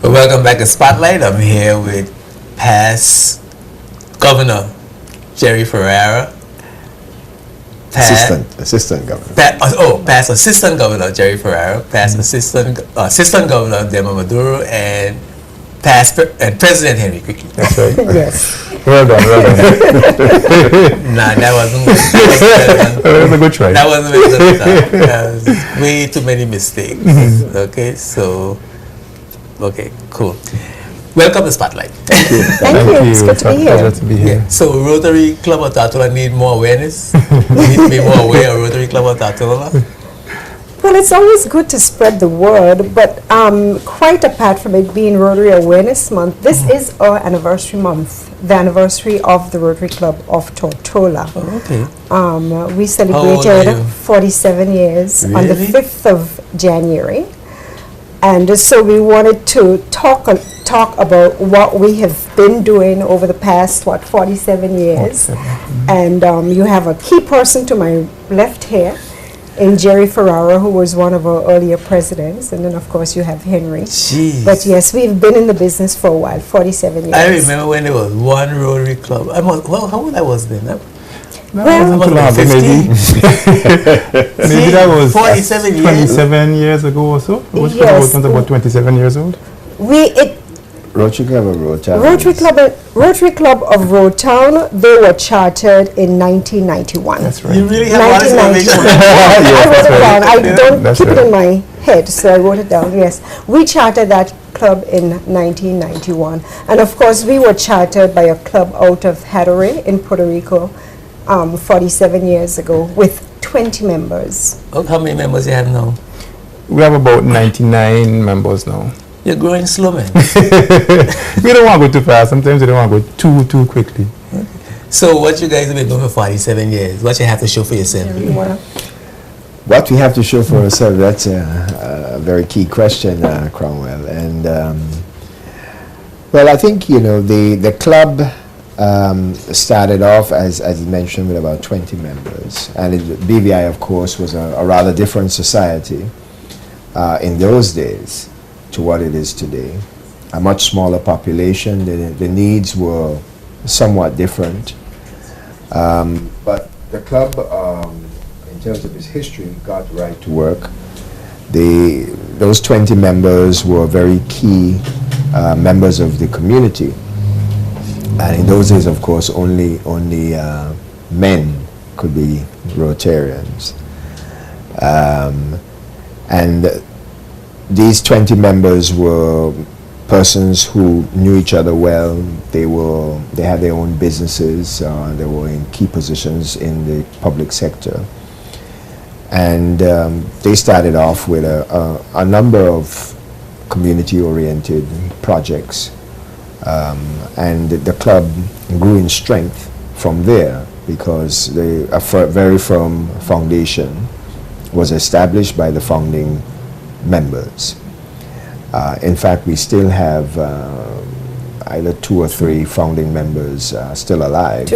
Well, welcome back to Spotlight. I'm here with past Governor Jerry Ferrara. Assistant Governor. Past Assistant Governor Jerry Ferrara. Past Assistant Governor Dema Maduro, and President Henry Quickly. That's right. Yes. Well done. Nah, that wasn't good. That was a good try. That wasn't very good. That was way too many mistakes. Okay, so cool. Welcome to Spotlight. Thank you. It's good to be here. Pleasure to be here. Yeah. So Rotary Club of Tortola need more awareness. We need to be more aware of Rotary Club of Tortola. Well, it's always good to spread the word, but quite apart from it being Rotary Awareness Month, this is our anniversary month, the anniversary of the Rotary Club of Tortola. Oh, okay. We old are celebrated you? 47 years on the Really? 5th of January. And so we wanted to talk about what we have been doing over the past, 47 years. And you have a key person to my left here, in Jerry Ferrara, who was one of our earlier presidents. And then, of course, you have Henry. Jeez. But yes, we've been in the business for a while, 47 years. I remember when there was one Rotary Club. How old I was then? Well, Not too long ago, maybe. Maybe that was 47 years. 27 years ago or so. Yes. About 27 years old. Rotary Club of Rotown. Rotary Club of Rotown, they were chartered in 1991. That's right. You really have all this 1991. information. I wrote it down. I don't That's keep it right. in my head, so I wrote it down. Yes, we chartered that club in 1991, and of course we were chartered by a club out of Rotary in Puerto Rico 47 years ago with 20 members. Oh, how many members you have now? We have about 99 members now. You're growing slow, man. We don't want to go too fast. Sometimes we don't want to go too quickly. So what you guys have been doing for 47 years? What you have to show for yourself? What we have to show for ourselves, that's a very key question, Cromwell. And, well, I think, the club started off, as mentioned, with about 20 members. And BVI, of course, was a rather different society in those days to what it is today. A much smaller population. The needs were somewhat different. But the club, in terms of its history, got right to work. Those 20 members were very key members of the community. And in those days, of course, only men could be Rotarians. And these 20 members were persons who knew each other well. They had their own businesses. They were in key positions in the public sector. And they started off with a number of community-oriented projects. And the club grew in strength from there because a very firm foundation was established by the founding members. In fact, we still have either 2 or 3 founding members still alive.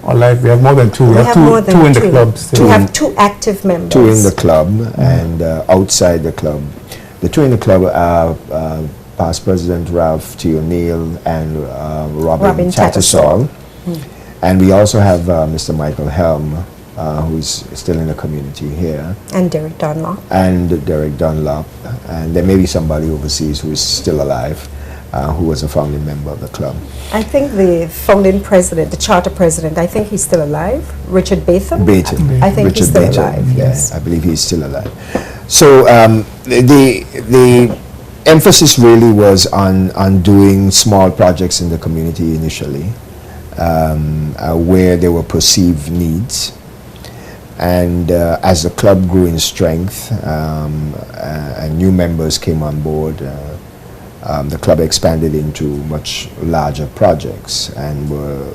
Alive, we have more than 2. We have two in the club still. We have 2 active members. 2 in the club and outside the club. The 2 in the club are past President Ralph T. O'Neill and Robin Tattersall. And we also have Mr. Michael Helm, who's still in the community here. And Derek Dunlop. And there may be somebody overseas who is still alive, who was a founding member of the club. I think the founding president, the charter president, I think he's still alive. Richard Batham? I think he's still alive, yes. I believe he's still alive. So the emphasis really was on doing small projects in the community initially, where there were perceived needs. And as the club grew in strength and new members came on board, the club expanded into much larger projects and were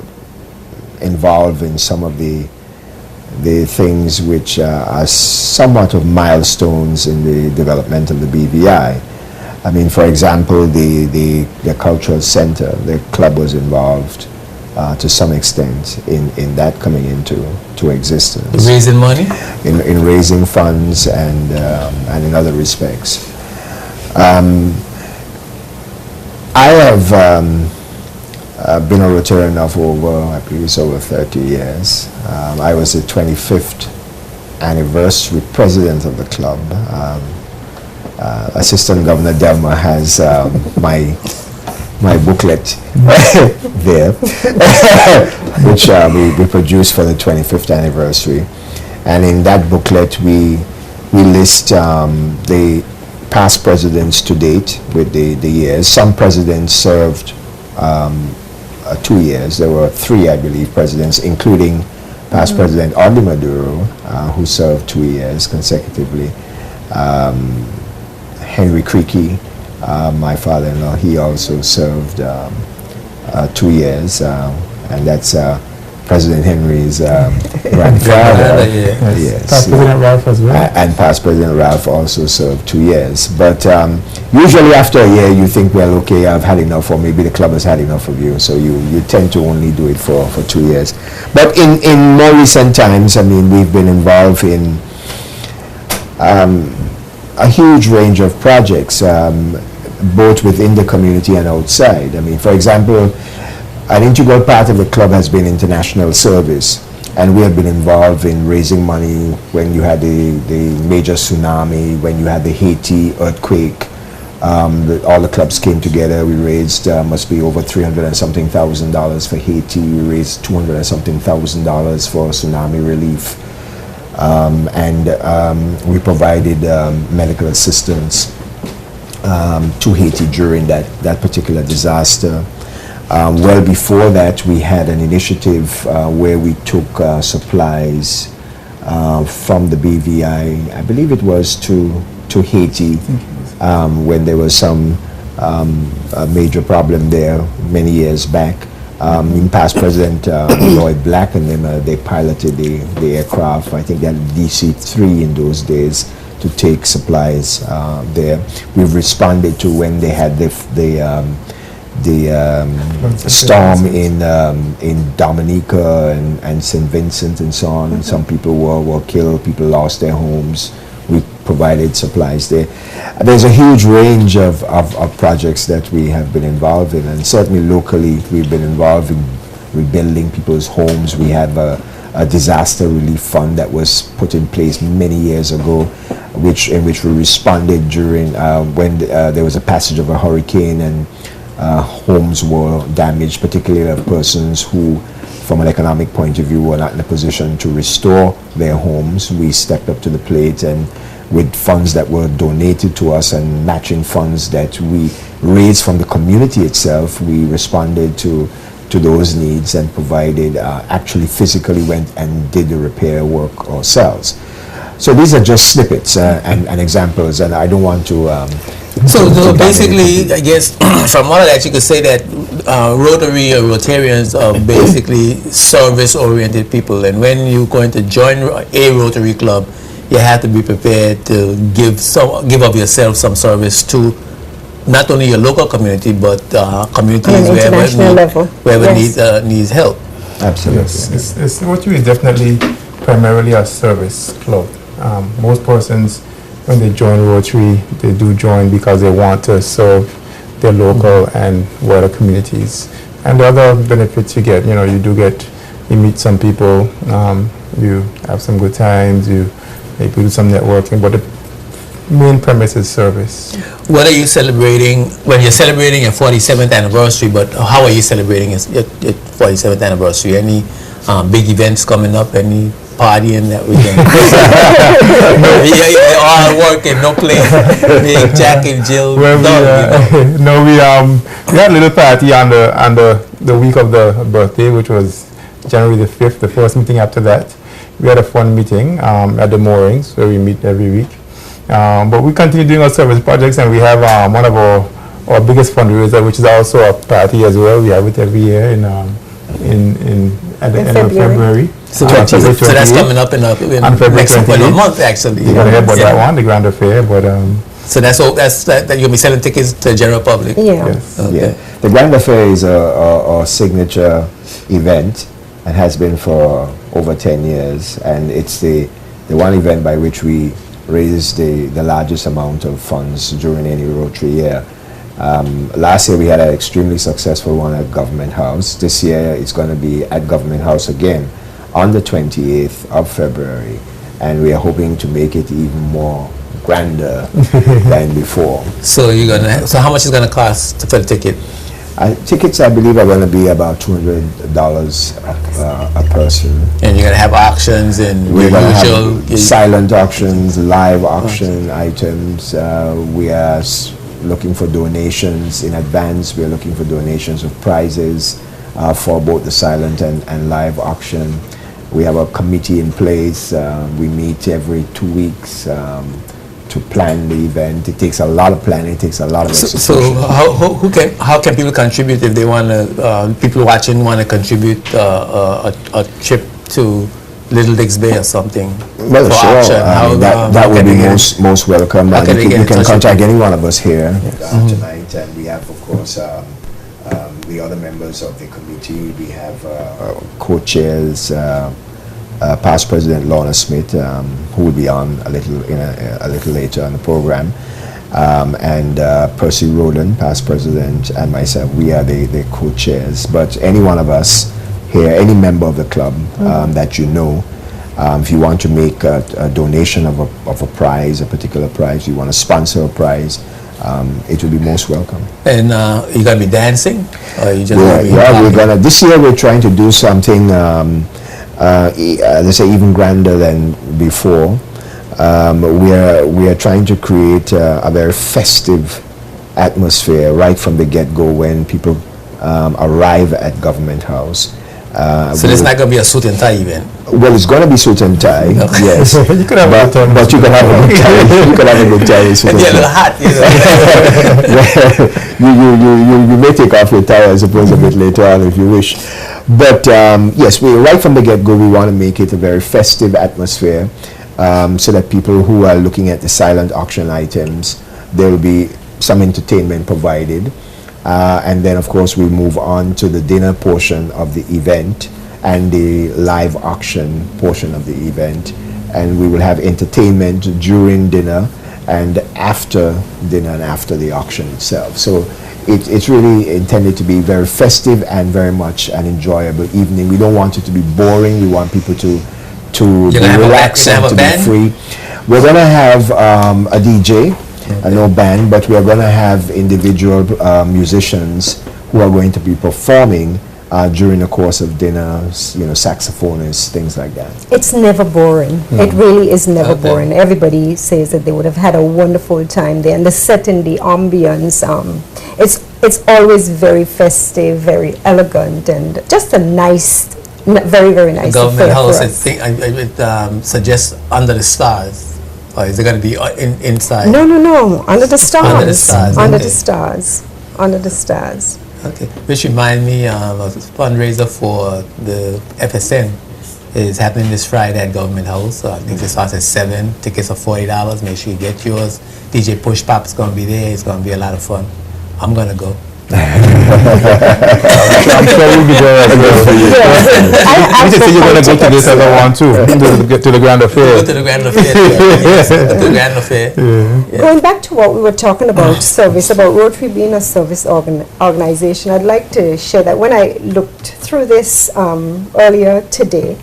involved in some of the things which are somewhat of milestones in the development of the BVI. I mean, for example, the cultural center, the club was involved to some extent in that coming into existence. Raising money? In raising funds and in other respects. I have been a Rotarian now for I believe it's over 30 years. I was the 25th anniversary president of the club. Assistant Governor Delma has my booklet there, which we produced for the 25th anniversary. And in that booklet, we list the past presidents to date with the years. Some presidents served 2 years. There were 3, I believe, presidents, including past President Audley Maduro, who served 2 years consecutively. Henry Creaky, my father-in-law, he also served 2 years, and that's President Henry's grandfather. Yes. Past President Ralph as well. And past President Ralph also served 2 years. But usually after a year, you think, well, okay, I've had enough, or maybe the club has had enough of you, so you tend to only do it for 2 years. But in more recent times, I mean, we've been involved in a huge range of projects, both within the community and outside. I mean, for example, an integral part of the club has been international service, and we have been involved in raising money when you had the major tsunami, when you had the Haiti earthquake. All the clubs came together. We raised must be over $300 and something thousand for Haiti. We raised $200 and something thousand for tsunami relief, and we provided medical assistance to Haiti during that particular disaster. Well before that, we had an initiative where we took supplies from the BVI, I believe it was to Haiti, when there was some major problem there many years back. In past President Lloyd Black and them, they piloted the aircraft. I think they had DC-3 in those days to take supplies there. We've responded to when they had the storm in Dominica and St. Vincent and so on. And some people were killed, people lost their homes. We provided supplies there. There's a huge range of projects that we have been involved in, and certainly locally we've been involved in rebuilding people's homes. We have a disaster relief fund that was put in place many years ago, in which we responded during when there was a passage of a hurricane and homes were damaged, particularly of persons who, from an economic point of view, were not in a position to restore their homes. We stepped up to the plate, and with funds that were donated to us and matching funds that we raised from the community itself, we responded to those needs and provided, actually physically went and did the repair work ourselves. So these are just snippets and examples, and I don't want to So basically, I guess from all of that, you could say that Rotary or Rotarians are basically service-oriented people, and when you're going to join a Rotary club, you have to be prepared to give of yourself some service to not only your local community, but communities wherever needs help. Absolutely. Yes, Rotary is definitely primarily a service club. Most persons, when they join Rotary, they do join because they want to serve their local and wider communities. And the other benefits you get, you meet some people, you have some good times, you maybe do some networking, but the main premise is service. What are you celebrating when you're celebrating your 47th anniversary? But how are you celebrating your 47th anniversary? Any big events coming up? Any partying that we can? All work and no play. Big Jack and Jill. Well, we had a little party on the week of the birthday, which was January the 5th. The first meeting after that, we had a fun meeting at the moorings where we meet every week. But we continue doing our service projects, and we have one of our biggest fundraiser, which is also a party as well. We have it every year at the end of February. So that's coming up in next month, actually. You're gonna hear about that one, the Grand Affair, but so that's that you'll be selling tickets to the general public. Yeah. yes. Okay. Yeah. The Grand Affair is a signature event and has been for over 10 years, and it's the one event by which we raise the largest amount of funds during any Rotary year. Last year we had an extremely successful one at Government House. This year it's going to be at Government House again on the 28th of February, and we are hoping to make it even more grander than before. So so how much is gonna cost for the ticket? Tickets, I believe, are going to be about $200 a person. And you're gonna have auctions and We're going to usual have silent auctions, live auction items. We are looking for donations in advance. We're looking for donations of prizes for both the silent and live auction. We have a committee in place. We meet every 2 weeks to plan the event. It takes a lot of planning. It takes a lot of execution. So how can people contribute if they want to? People watching want to contribute a trip to Little Dicks Bay or something. Well, for sure. auction. That would be most welcome. You can contact any one of us here tonight, and we have, of course, the other members of the committee. We have co-chairs, past President Lorna Smith, who will be on a little later on the program, and Percy Rowland, past president, and myself. We are the co-chairs. But any one of us here, any member of the club that you know, if you want to make a donation of a prize, a particular prize, you want to sponsor a prize, it will be most welcome. And you're gonna be dancing, or you just we're gonna. This year we're trying to do something. Let's say even grander than before. We are trying to create a very festive atmosphere right from the get-go when people arrive at Government House. So it's not going to be a suit and tie event? Well, it's going to be suit and tie, yes. You could have but you can have a good tie. You can have a good tie. And get a little hot, you may take off your tie, I suppose, a bit later on if you wish. But yes, right from the get-go, we want to make it a very festive atmosphere, so that people who are looking at the silent auction items, there will be some entertainment provided. And then, of course, we move on to the dinner portion of the event and the live auction portion of the event. And we will have entertainment during dinner and after dinner and after the auction itself. So it's really intended to be very festive and very much an enjoyable evening. We don't want it to be boring. We want people to be relaxed and to be free. We're going to have a DJ. No band, but we are going to have individual musicians who are going to be performing during the course of dinner, saxophonists, things like that. It's never boring. It really is never boring. Everybody says that they would have had a wonderful time there, and the setting, the ambience, it's always very festive, very elegant, and just a nice, very, very nice Government affair House, for us. I would suggest under the stars. Or is it going to be inside? No, under the stars. Under the stars. Under Okay. the stars. Under the stars. Okay. Which reminds me of a fundraiser for the FSN is happening this Friday at Government House. I think it starts at 7. Tickets are $40. Make sure you get yours. DJ Push Pop is going to be there. It's going to be a lot of fun. I'm going to go. I'm sure you'll be there as well. You should say you're going to go to this other one too, to the Grand Affair. Go to the Grand Affair. Yes, go to the Grand Affair. Yeah. Going back to what we were talking about, service, about Rotary being a service organization, I'd like to share that when I looked through this earlier today,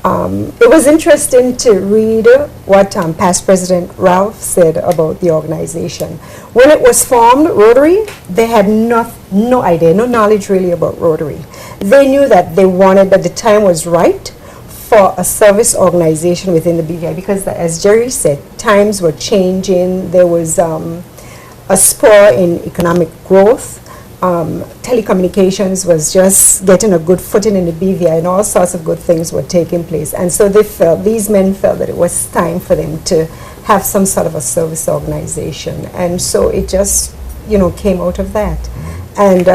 it was interesting to read what past President Ralph said about the organization. When it was formed, Rotary, they had no idea, no knowledge really about Rotary. They knew that they wanted, that the time was right for a service organization within the BVI, because as Jerry said, times were changing. There was a spur in economic growth. Telecommunications was just getting a good footing in the BVI, and all sorts of good things were taking place. And so these men felt that it was time for them to have some sort of a service organization. And so it just, came out of that. And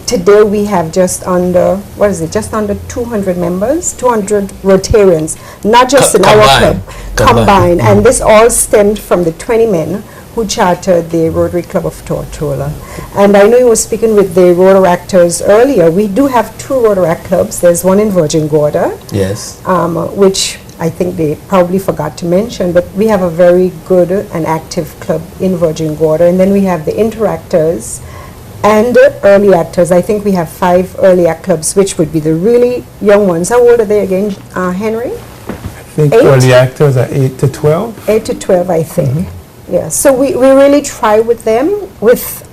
today we have just under 200 members, 200 Rotarians, not just in our club, combined. And this all stemmed from the 20 men who chartered the Rotary Club of Tortola. And I know you were speaking with the Rotaractors earlier. We do have 2 Rotaract clubs. There's one in Virgin Gorda, Yes. which I think they probably forgot to mention, but we have a very good and active club in Virgin Gorda, and then we have the interactors and the early actors. I think we have 5 early act clubs, which would be the really young ones. How old are they again, Henry? I think 8? early actors are 8 to 12. 8 to 12, I think. Yeah, so we really try with them, with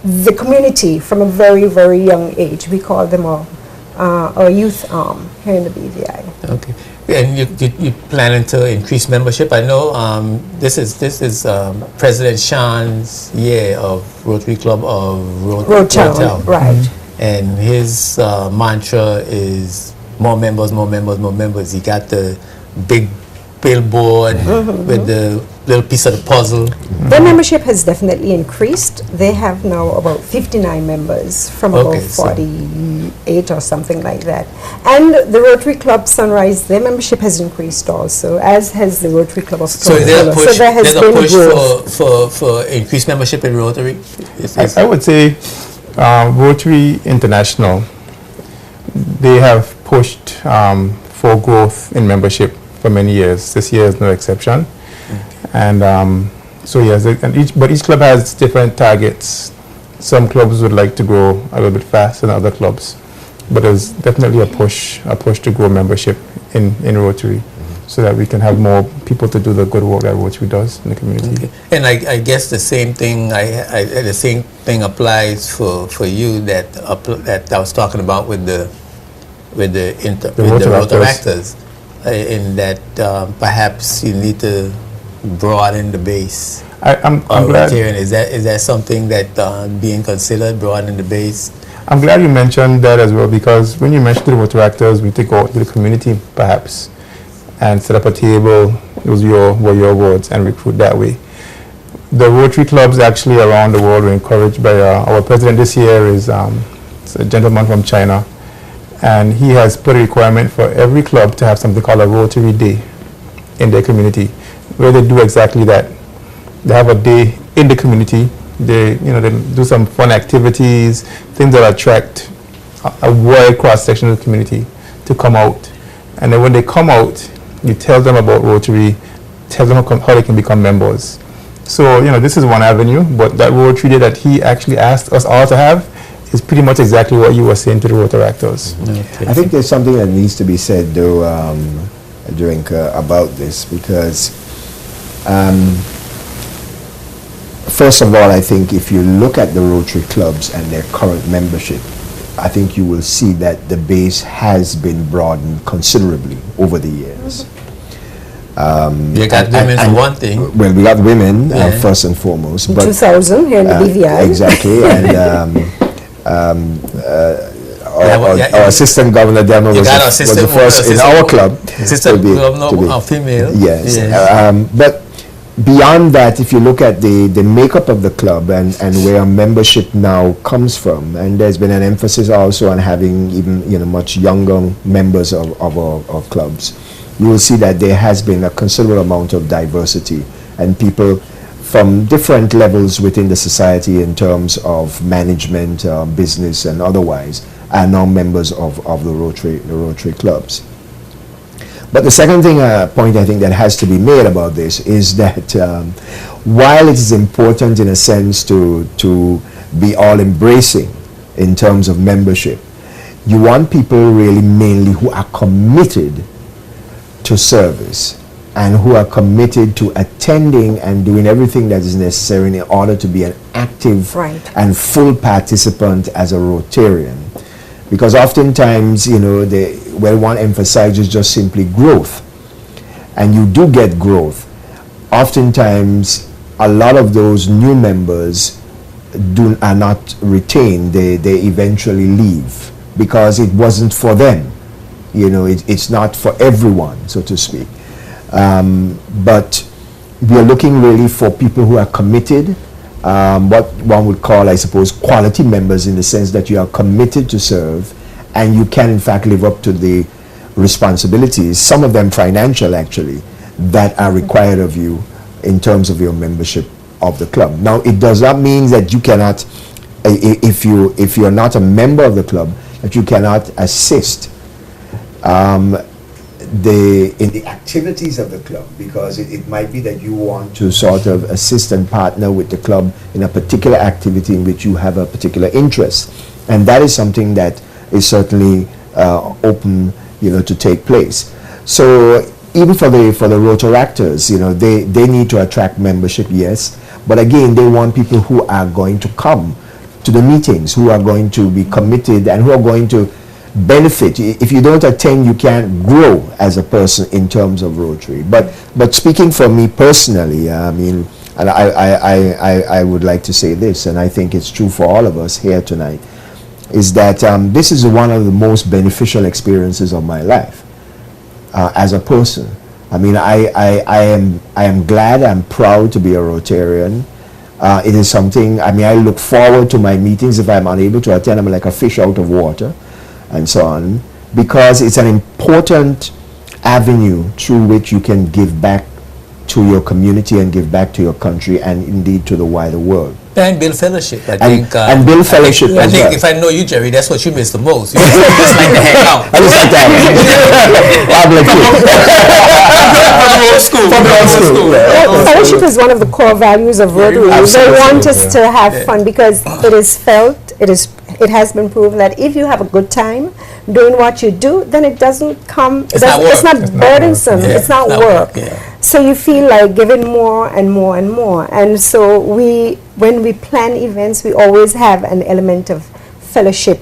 the community from a very, very young age. We call them our youth arm here in the BVI. Okay. And you planning to increase membership? I know this is President Sean's year of Rotary Club of Rotown. Right. And his mantra is more members, more members, more members. He got the big billboard with the little piece of the puzzle. Their membership has definitely increased. They have now about 59 members from about 48 or something like that. And the Rotary Club Sunrise, their membership has increased also, as has the Rotary Club of So Tortola. there's a push for increased membership in Rotary? I would say Rotary International, they have pushed for growth in membership for many years. This year is no exception. And so yes, but each club has different targets. Some clubs would like to grow a little bit faster than other clubs, but there's definitely a push to grow membership in Rotary, so that we can have more people to do the good work that Rotary does in the community. Okay. And I guess the same thing the same thing applies for you that I was talking about with the Rotaractors, in that perhaps you need to broaden the base. I'm glad. Is that something that being considered, broadening the base? I'm glad you mentioned that as well, because when you mentioned the Rotaractors, we take out to the community perhaps and set up a table. Those were your words, and recruit that way. The Rotary clubs actually around the world were encouraged by our president this year is a gentleman from China, and he has put a requirement for every club to have something called a Rotary Day in their community, where they do exactly that. They have a day in the community. They do some fun activities, things that attract a wide cross section of the community to come out. And then when they come out, you tell them about Rotary, tell them how they can become members. So this is one avenue, but that Rotary Day that he actually asked us all to have is pretty much exactly what you were saying to the Rotaractors. Okay. I think there's something that needs to be said though, about this, because first of all, I think if you look at the Rotary clubs and their current membership, I think you will see that the base has been broadened considerably over the years. You got women for one thing. Well, we got women first and foremost. In but 2000 here in the BVI. Exactly, and our assistant governor Delma was the first in our club. Assistant governor, female. Yes, but beyond that, if you look at the makeup of the club and where membership now comes from, and there's been an emphasis also on having even much younger members of our clubs, you will see that there has been a considerable amount of diversity, and people from different levels within the society in terms of management, business and otherwise are now members of the Rotary clubs. But the second point I think that has to be made about this is that while it is important in a sense to be all embracing in terms of membership, you want people really mainly who are committed to service and who are committed to attending and doing everything that is necessary in order to be an active and full participant as a Rotarian. Because oftentimes, one emphasizes just simply growth, and you do get growth. Oftentimes, a lot of those new members are not retained. They eventually leave because it wasn't for them. It's not for everyone, so to speak. But we are looking really for people who are committed, what one would call, I suppose, quality members, in the sense that you are committed to serve and you can in fact live up to the responsibilities, some of them financial actually, that are required of you in terms of your membership of the club. Now, it does not mean that you cannot, if you're not a member of the club, that you cannot assist. the activities of the club, because it might be that you want to sort of assist and partner with the club in a particular activity in which you have a particular interest, and that is something that is certainly open, to take place. So even for the Rotaractors, they need to attract membership, yes, but again, they want people who are going to come to the meetings, who are going to be committed and who are going to benefit. If you don't attend, you can't grow as a person in terms of Rotary. But speaking for me personally, and I would like to say this, and I think it's true for all of us here tonight, is that this is one of the most beneficial experiences of my life as a person. I mean, I am glad, I'm proud to be a Rotarian. It is something, I look forward to my meetings. If I'm unable to attend, I'm like a fish out of water, and so on, because it's an important avenue through which you can give back to your community and give back to your country and indeed to the wider world. And build fellowship, I think. And build fellowship as well. I think if I know you, Jerry, that's what you miss the most. You just like to hang out. I just like to hang out. Fellowship is one of the core values of Rotary. They want us to have fun because it is felt, it has been proven that if you have a good time doing what you do, then it doesn't come, it's not burdensome, it's not work. So you feel like giving more and more and more. And so when we plan events, we always have an element of fellowship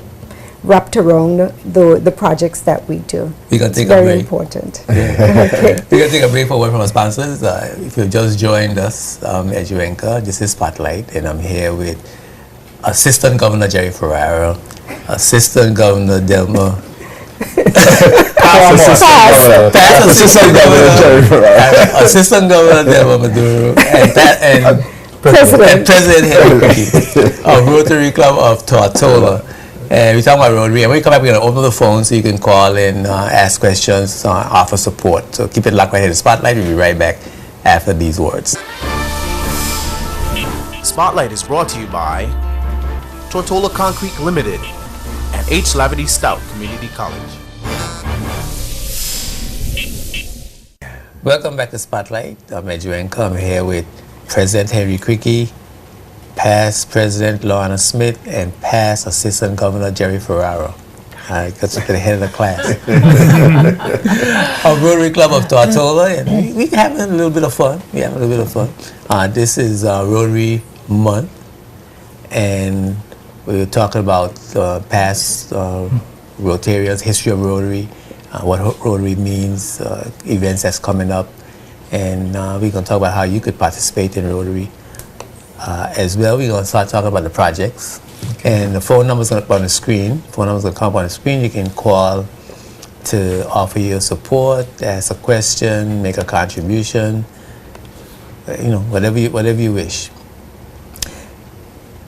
wrapped around the projects that we do. We're going to take a break. Very important. Okay. We're going to take a break for one from our sponsors. If you've just joined us at Uenka, this is Spotlight, and I'm here with Assistant Governor Jerry Ferraro, Assistant Governor Delma, Assistant Governor Delma Maduro, and President Henry Cricky of Rotary Club of Tortola. And we're talking about Rotary, and when we come back, we're going to open the phone so you can call in, ask questions, offer support. So keep it locked right here to Spotlight. We'll be right back after these words. Spotlight is brought to you by Tortola Concrete Limited and H. Lavity Stout Community College. Welcome back to Spotlight. I'm at Uenka. I'm here with President Henry Cricky, past President Lorna Smith, and past Assistant Governor Jerry Ferraro. I got to the head of the class. Our Rotary Club of Tortola, and we're having a little bit of fun. This is Rotary Month, and we were talking about past Rotarians, history of Rotary, what Rotary means, events that's coming up, and we're going to talk about how you could participate in Rotary. As well, we're going to start talking about the projects. And the phone number is going to come on the screen. Phone number is going to come up on the screen. You can call to offer your support, ask a question, make a contribution, whatever you wish.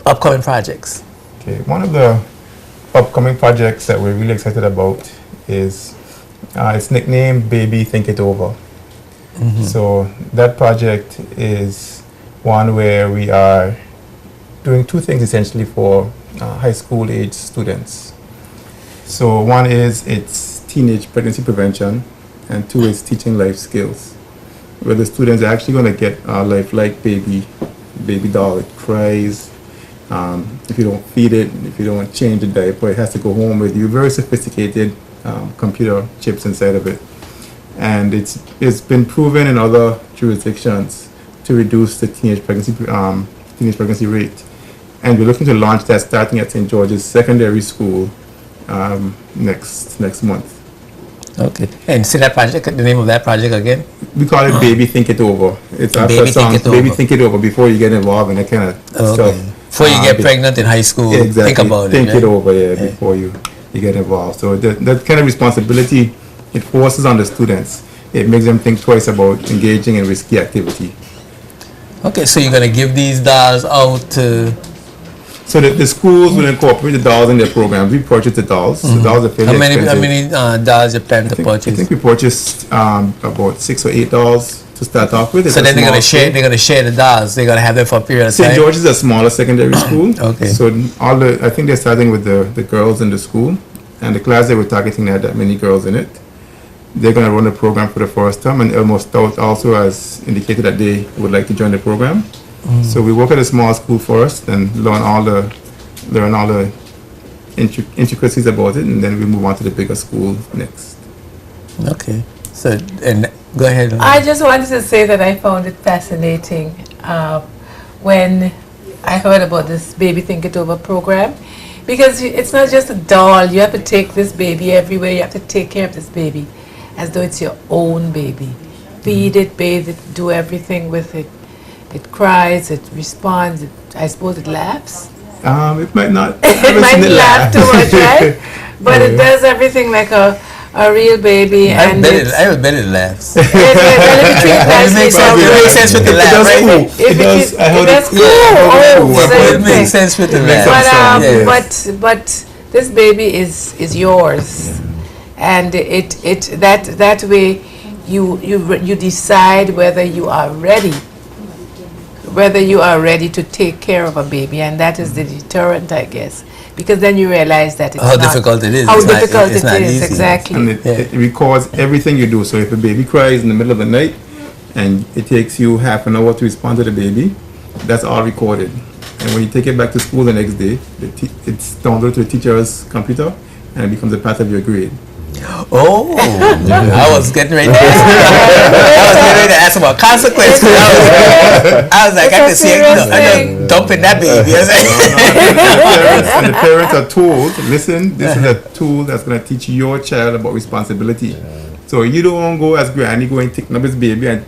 Upcoming projects. Okay, one of the upcoming projects that we're really excited about is it's nicknamed Baby Think It Over. Mm-hmm. So that project is one where we are doing two things essentially for high school age students. So one is it's teenage pregnancy prevention, and two is teaching life skills, where the students are actually going to get a lifelike baby doll. It cries. If you don't feed it, if you don't change the diaper, it has to go home with you. Very sophisticated computer chips inside of it. And it's been proven in other jurisdictions to reduce the teenage pregnancy rate. And we're looking to launch that starting at St. George's Secondary School next month. Okay. And say that project, the name of that project again? We call it Baby Think It Over. It's our first song, Baby Think It Over, before you get involved in that kind of stuff. Before you get pregnant in high school, exactly. Think about Think it over, before you get involved. So that kind of responsibility, it forces on the students. It makes them think twice about engaging in risky activity. Okay, so you're going to give these dolls out to... So the schools will incorporate the dolls in their programs. We purchase the dolls. Mm-hmm. The dolls are fairly expensive. How many dolls you plan to purchase? I think we purchased about 6 or 8 dolls to start off with. So then they're going to share the dolls. They're going to have them for a period of time. St. George's is a smaller secondary school. Okay. So I think they're starting with the girls in the school, and the class they were targeting had that many girls in it. they're going to run the program for the first time, and Elmo Stout also has indicated that they would like to join the program. So we work at a small school first and learn all the intricacies about it, and then we move on to the bigger school next. Okay. So, and go ahead. I just wanted to say that I found it fascinating when I heard about this Baby Think It Over program, because it's not just a doll. You have to take this baby everywhere. You have to take care of this baby as though it's your own baby. Feed it, bathe it, do everything with it. It cries, it responds, I suppose it laughs. It might not. It might laugh too much, right? But it does everything like a real baby. I bet it laughs. It makes sense with the laugh, right? It does. It makes sense with the laugh. But this baby is yours, and that way you decide whether you are ready to take care of a baby, and that is the deterrent, I guess, because then you realize that how difficult it is. How difficult it is, easy. exactly. And it records everything you do. So if a baby cries in the middle of the night, and it takes you half an hour to respond to the baby, that's all recorded. And when you take it back to school the next day, it's downloaded to the teacher's computer, and it becomes a part of your grade. Oh, I was getting ready to ask about consequences. I was like, I can see I'm dumping that baby. And the parents are told, listen, this is a tool that's going to teach your child about responsibility. So you don't go as granny going taking up his baby and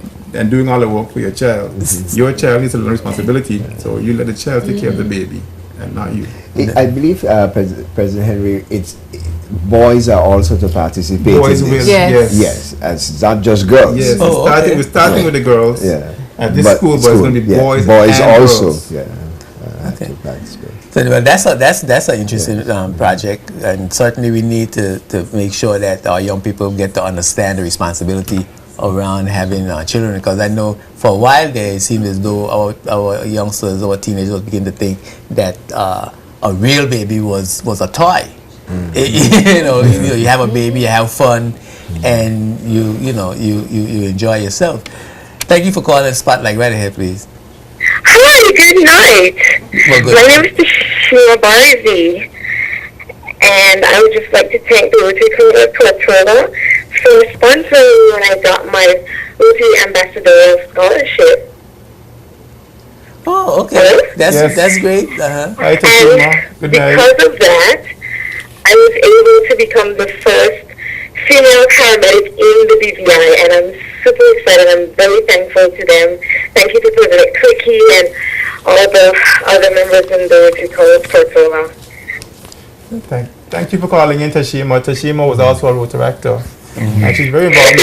doing all the work for your child. Your child needs to learn responsibility, so you let the child take care of the baby and not you. I believe, President Henry, boys are also to participate. Boys in this. will, yes. Yes, it's not just girls. Yes, okay. We're starting with the girls at this school, but it's going to be boys and also. girls. Okay. That's good. So well, that's an interesting project, and certainly we need to make sure that our young people get to understand the responsibility around having children, because I know for a while there it seemed as though our youngsters, our teenagers begin to think that a real baby was a toy. You have a baby, you have fun, and you enjoy yourself. Thank you for calling Spotlight. Right ahead, please. Hi, good night. Well, good. My name is Tashima Barzi, and I would just like to thank the Rotary Club of Tortola for sponsoring me when I got my Rotary Ambassadorial Scholarship. Oh, okay. Hello? That's great. Hi, Tashima. Good night. Because of that, I was able to become the first female paramedic in the BVI, and I'm super excited. I'm very thankful to them. Thank you to President Cricky and all the other members in the Rotary Club of Tortola. Thank you for calling in, Tashima. Tashima was also a Rotaractor, and she's very involved.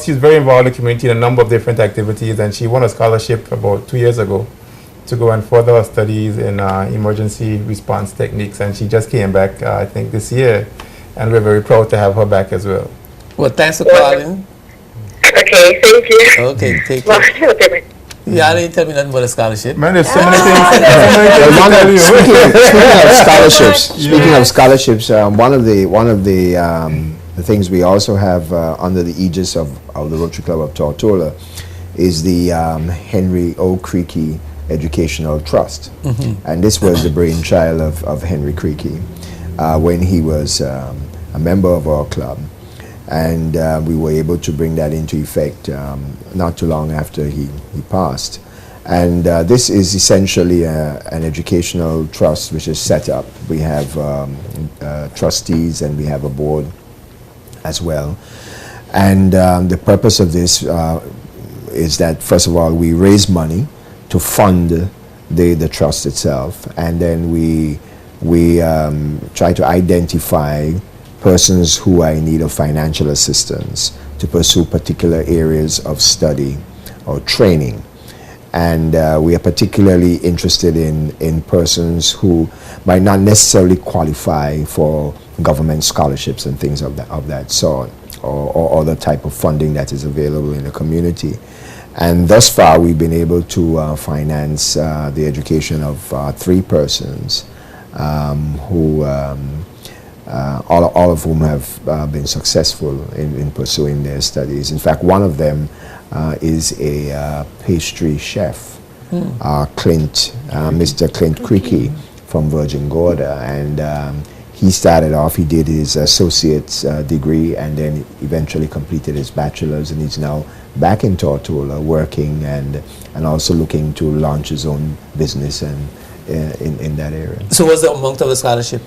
She's very involved in the community in a number of different activities, and she won a scholarship about 2 years ago to go and further her studies in emergency response techniques, and she just came back, I think, this year, and we're very proud to have her back as well. Well, thanks for calling. Okay, thank you. Okay, take Well, care. okay, Yeah, didn't tell me nothing about a scholarship. Man, there's so many things. Speaking of scholarships, one of the things we also have under the aegis of the Rotary Club of Tortola is the Henry O. Creaky Educational Trust. And this was the brainchild of Henry Creaky when he was a member of our club. And we were able to bring that into effect not too long after he passed. And this is essentially an educational trust which is set up. We have trustees and we have a board as well. And the purpose of this is that, first of all, we raise money to fund the trust itself, and then we try to identify persons who are in need of financial assistance to pursue particular areas of study or training. And we are particularly interested in persons who might not necessarily qualify for government scholarships and things of that sort, or other type of funding that is available in the community. And thus far, we've been able to finance the education of 3 persons who all of whom have been successful in pursuing their studies. In fact, one of them is a pastry chef, Mr. Clint Creaky from Virgin Gorda, and he started off, he did his associate's degree and then eventually completed his bachelor's, and he's now back in Tortola working and also looking to launch his own business and in that area. So what's the amount of the scholarship?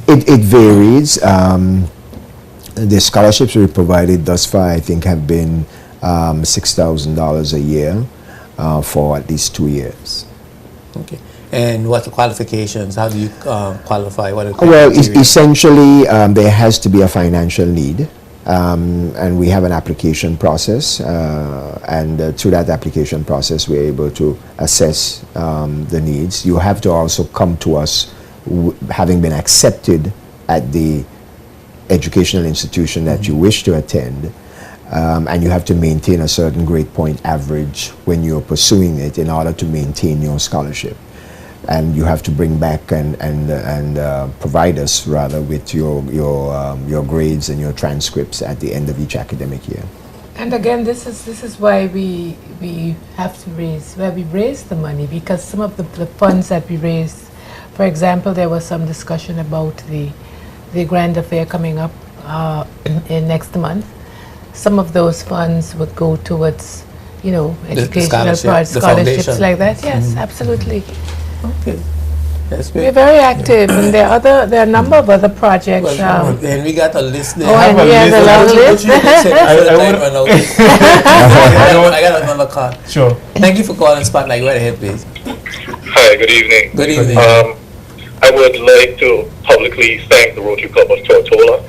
It varies. The scholarships we provided thus far, I think, have been $6,000 a year for at least 2 years. Okay. And what the qualifications? How do you qualify? What are the Well, criteria? essentially, there has to be a financial need. And we have an application process, and through that application process, we're able to assess the needs. You have to also come to us having been accepted at the educational institution that you wish to attend, and you have to maintain a certain grade point average when you're pursuing it in order to maintain your scholarship. And you have to bring back and provide us rather with your grades and your transcripts at the end of each academic year. And again, this is why we have to raise the money, because some of the funds that we raise, for example, there was some discussion about the grand affair coming up in next month. Some of those funds would go towards, educational scholarships like that. Yes, absolutely. Okay. That's We're great. very active, and there are a number of other projects. Well, and we got a list there. And he has a long list. I got another call. Sure. Thank you for calling Spotlight. Go ahead, please. Hi, good evening. Good evening. I would like to publicly thank the Rotary Club of Tortola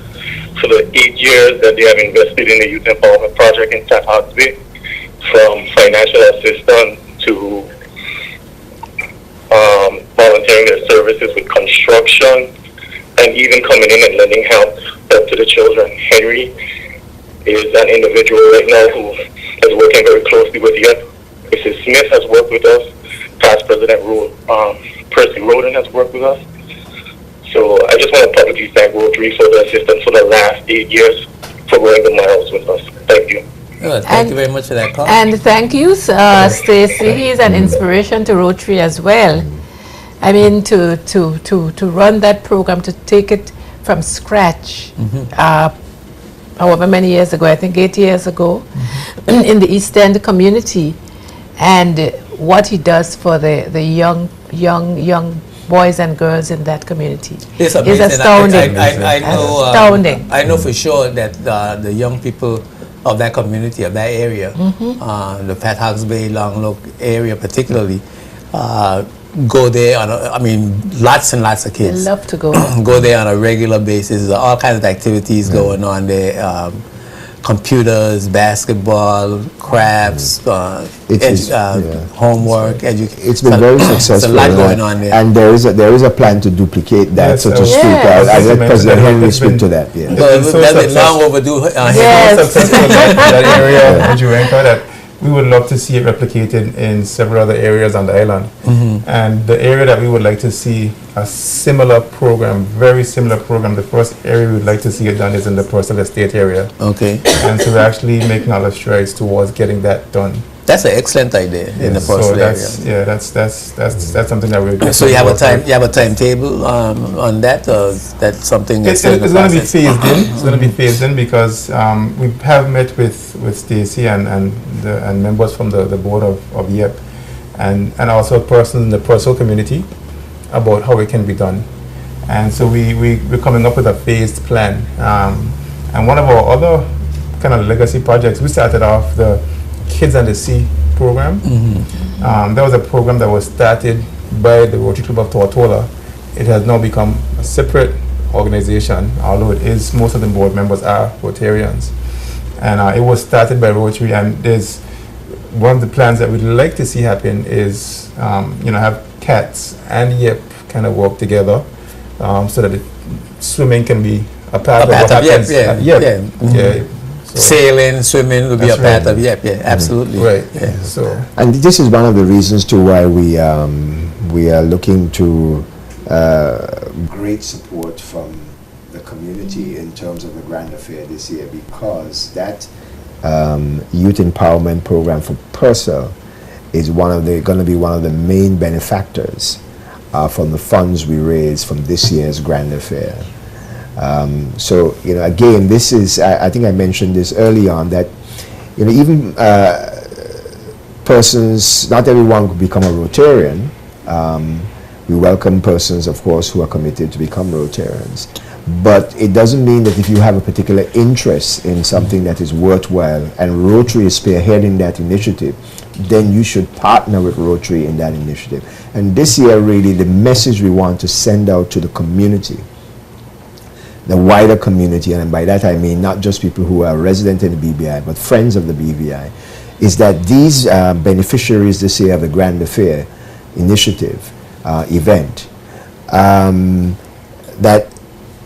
for the 8 years that they have invested in the Youth Empowerment Project in St. Hawksby, from financial assistance to volunteering their services with construction, and even coming in and lending help to the children. Henry is an individual right now who is working very closely with youth. Mrs. Smith has worked with us. Past President Percy Roden has worked with us. So I just want to publicly thank Rotary for the assistance for the last 8 years for going the miles with us. Thank you. Good. Thank you very much for that call. And thank you, Stacy. He's an inspiration to Rotary as well. I mean, to run that program, to take it from scratch, however many years ago, I think 8 years ago, in the East End community, and what he does for the young boys and girls in that community It's is amazing. astounding. I know, Astounding. I know for sure that the young people of that community, of that area, the Fat Hawks Bay, Long Look area particularly, go there on lots and lots of They kids love to go. go there on a regular basis. All kinds of activities going on there. Computers, basketball, crafts, homework, education. It's been very successful. There's a lot going on there. And there is a plan to duplicate that, Yes, so to speak. Yes. I'll let President Henry It's speak been- to that. Yeah. Well, so that's been successful. long overdue. Yes. Successful in that area of Jurenka that we would love to see it replicated in several other areas on the island. And the area that we would like to see a similar program, very similar program, the first area we would like to see it done is in the Purcell Estate area. Okay, And so we're actually making all the strides towards getting that done. that's an excellent idea in the So Purcell area. that's, yeah, that's something that we're So you have a definitely you have a timetable on that, or is that something It's that's in the going to be process? phased in. It's going to be phased in because we have met with Stacy and members from the board of YEP and also persons in the Purcell community about how it can be done. And so we're coming up with a phased plan. And one of our other kind of legacy projects, we started off the Kids and the Sea program. That was a program that was started by the Rotary Club of Tortola. It has now become a separate organization, although it is, most of the board members are Rotarians. And it was started by Rotary, and there's one of the plans that we'd like to see happen is, have CATS and YEP kind of work together so that swimming can be a part of what happens at YEP. Yeah. So, Sailing, swimming will be a That's part right. of yeah, absolutely. right. Yeah. So And this is one of the reasons to why we are looking to great support from the community in terms of the Grand Affair this year, because that youth empowerment program for Purcell is going to be one of the main benefactors from the funds we raise from this year's Grand Affair. So, again, this is, I think I mentioned this early on, that, even persons, not everyone could become a Rotarian. We welcome persons, of course, who are committed to become Rotarians. But it doesn't mean that if you have a particular interest in something that is worthwhile, and Rotary is spearheading that initiative, then you should partner with Rotary in that initiative. And this year, really, the message we want to send out to the community, the wider community, and by that I mean not just people who are resident in the BVI, but friends of the BVI, is that these beneficiaries this year of the Grand Affair initiative event, that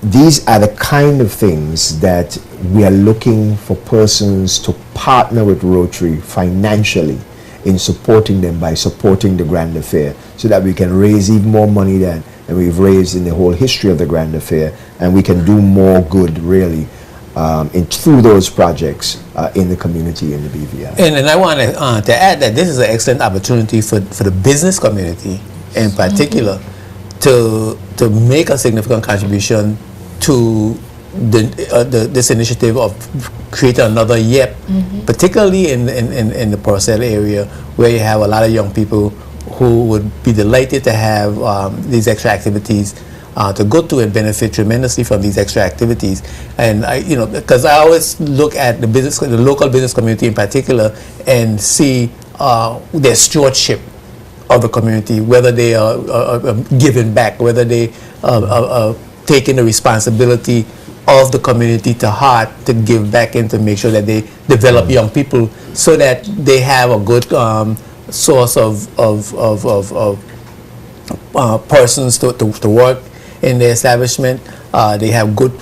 these are the kind of things that we are looking for persons to partner with Rotary financially in supporting them by supporting the Grand Affair, so that we can raise even more money than we've raised in the whole history of the Grand Affair, and we can do more good, really, through those projects in the community in the BVI. And I want to add that this is an excellent opportunity for the business community in particular to make a significant contribution to this initiative of creating another YEP, particularly in the Purcell area, where you have a lot of young people who would be delighted to have these extra activities to go to and benefit tremendously from these extra activities. And because I always look at the local business community in particular, and see their stewardship of the community, whether they are giving back, whether they are taking the responsibility of the community to heart to give back and to make sure that they develop young people so that they have a good source of persons to work in the establishment. They have good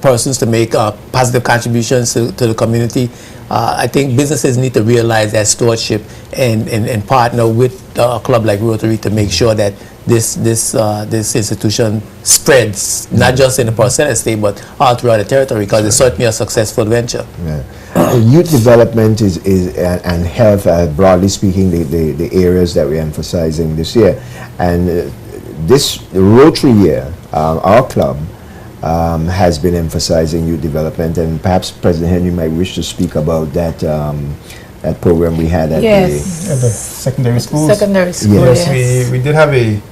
persons to make positive contributions to the community. I think businesses need to realize that stewardship and partner with a club like Rotary to make sure that this institution spreads, not just in the Purcell estate, but all throughout the territory, because it's certainly a successful venture. Yeah. Youth development is and health, broadly speaking, the areas that we're emphasizing this year. And this Rotary year, our club has been emphasizing youth development, and perhaps President Henry might wish to speak about that that program we had at the secondary schools. Secondary school, yes. We did have a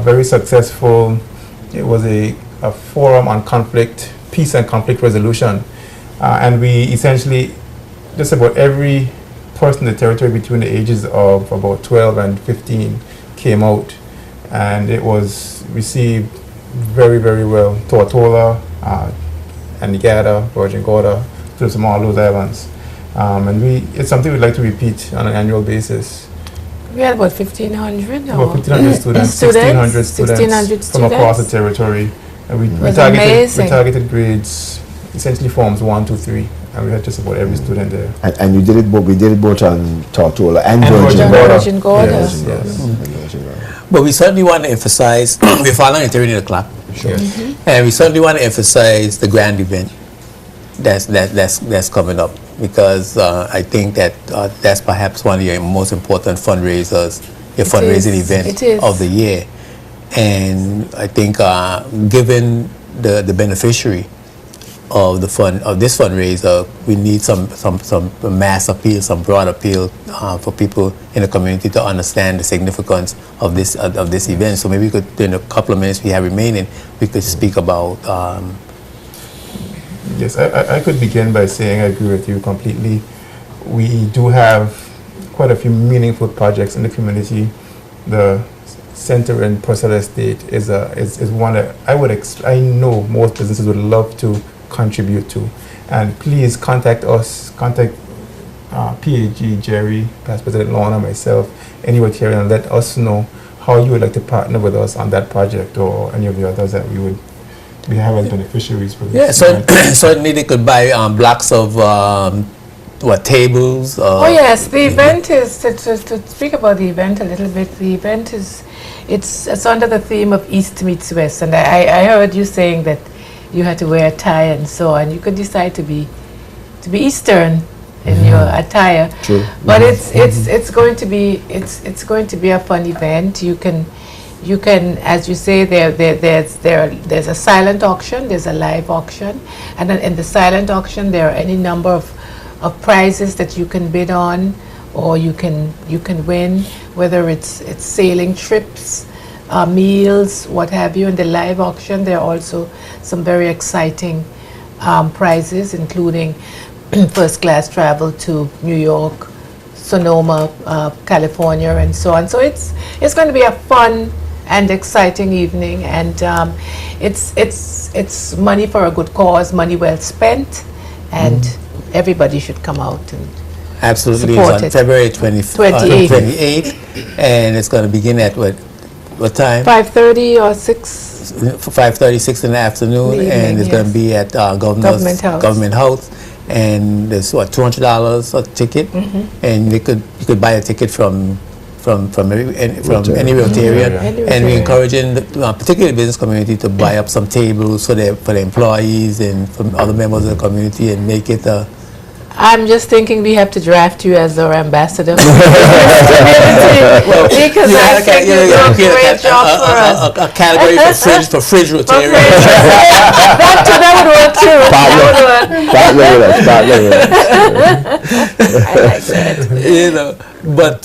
very successful, it was a forum on conflict, peace and conflict resolution. And we essentially, just about every person in the territory between the ages of about 12 and 15 came out, and it was received very, very well. Tortola, Antigua, Virgin Gorda, to some all those islands. And it's something we'd like to repeat on an annual basis. We had about 1,500 About 1,500 students, 1,600 students from across the territory. And we targeted grades, essentially forms 1, 2, 3. And we had just about every student there. And you did it both, we did it both on Tortola and Virgin Gorda. Yes. But we certainly want to emphasize, we're following a 30 o'clock. Sure. And we certainly want to emphasize the grand event that's coming up, because I think that that's perhaps one of your most important fundraisers, your fundraising event of the year. And I think given the beneficiary of this fundraiser, we need some mass appeal, some broad appeal for people in the community to understand the significance of this event. So maybe we could, in a couple of minutes we have remaining, we could speak about. Yes, I could begin by saying I agree with you completely. We do have quite a few meaningful projects in the community. The center in Purcell Estate is one that I know most businesses would love to contribute to. And please contact us, contact PAG, Jerry, Past President Lorna, myself, anyone here, and let us know how you would like to partner with us on that project or any of the others that we have as beneficiaries for this. Yeah, so certainly they could buy blocks of tables. Oh yes, the event is, to speak about the event a little bit, the event is, it's under the theme of East meets West, and I heard you saying that you had to wear a tie and so on. You could decide to be Eastern in your attire. True. But it's going to be a fun event. You can, as you say, there's a silent auction, there's a live auction, and then in the silent auction there are any number of prizes that you can bid on, or you can win, whether it's sailing trips, meals, what have you. In the live auction there are also some very exciting prizes, including first class travel to New York, Sonoma, California, and so on. So it's going to be a fun and exciting evening, and it's money for a good cause, money well spent, and everybody should come out and absolutely. support It's on it. February 28th, and it's going to begin at what time? 5:30 or 6. 5:30, 6 in the afternoon, Evening, and it's going to yes. be at Government House. And there's $200 a ticket, and you could buy a ticket from any Rotarian, Any and we're Rotarian. encouraging particularly the business community to buy up some tables for the employees and from other members of the community, and make it a. I'm just thinking we have to draft you as our ambassador for the community, because I think you do a great job for us. A category for fridge Rotarians. That would work too. Partner with us. I like that. But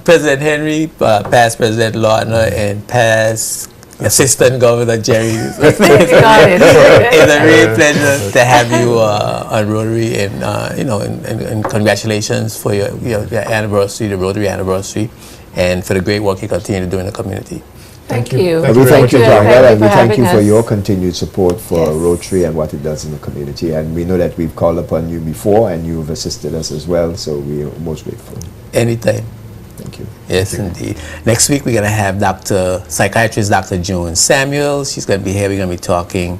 President Henry, past President Lorna, and past Assistant Governor Jerry, it's a real pleasure to have you on Rotary, and and congratulations for your anniversary, the Rotary anniversary, and for the great work you continue to do in the community. Thank you. We thank you, Daniel, and we thank you for having your us. continued support for Yes. Rotary and what it does in the community. And we know that we've called upon you before, and you've assisted us as well, so we are most grateful. Anytime. Thank you. Yes, indeed. Next week we're going to have psychiatrist Dr. June Samuel. She's going to be here. We're going to be talking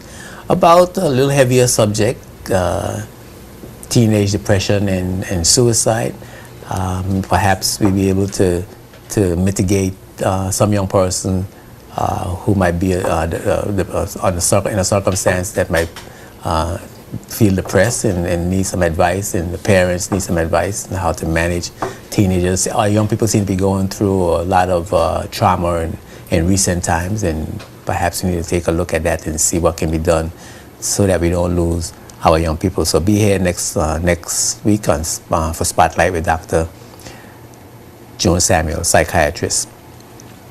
about a little heavier subject, teenage depression and suicide. Perhaps we'll be able to mitigate some young person who might be in a circumstance that might feel depressed and need some advice, and the parents need some advice on how to manage teenagers. Our young people seem to be going through a lot of trauma in recent times, and perhaps we need to take a look at that and see what can be done so that we don't lose our young people. So be here next week for Spotlight with Dr. June Samuel, psychiatrist.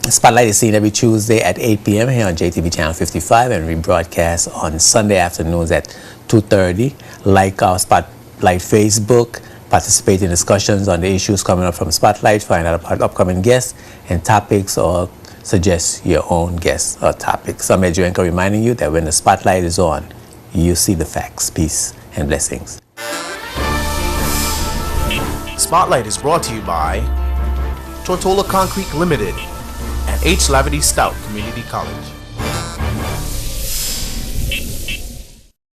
Spotlight is seen every Tuesday at 8 p.m. here on JTV Channel 55, and rebroadcast on Sunday afternoons at 2:30. Like our Spotlight Facebook, participate in discussions on the issues coming up from Spotlight, find out about upcoming guests and topics, or suggest your own guests or topics. I'm Ed Juenko reminding you that when the Spotlight is on, you see the facts. Peace and blessings. Spotlight is brought to you by Tortola Concrete Limited and H. Lavity Stout Community College.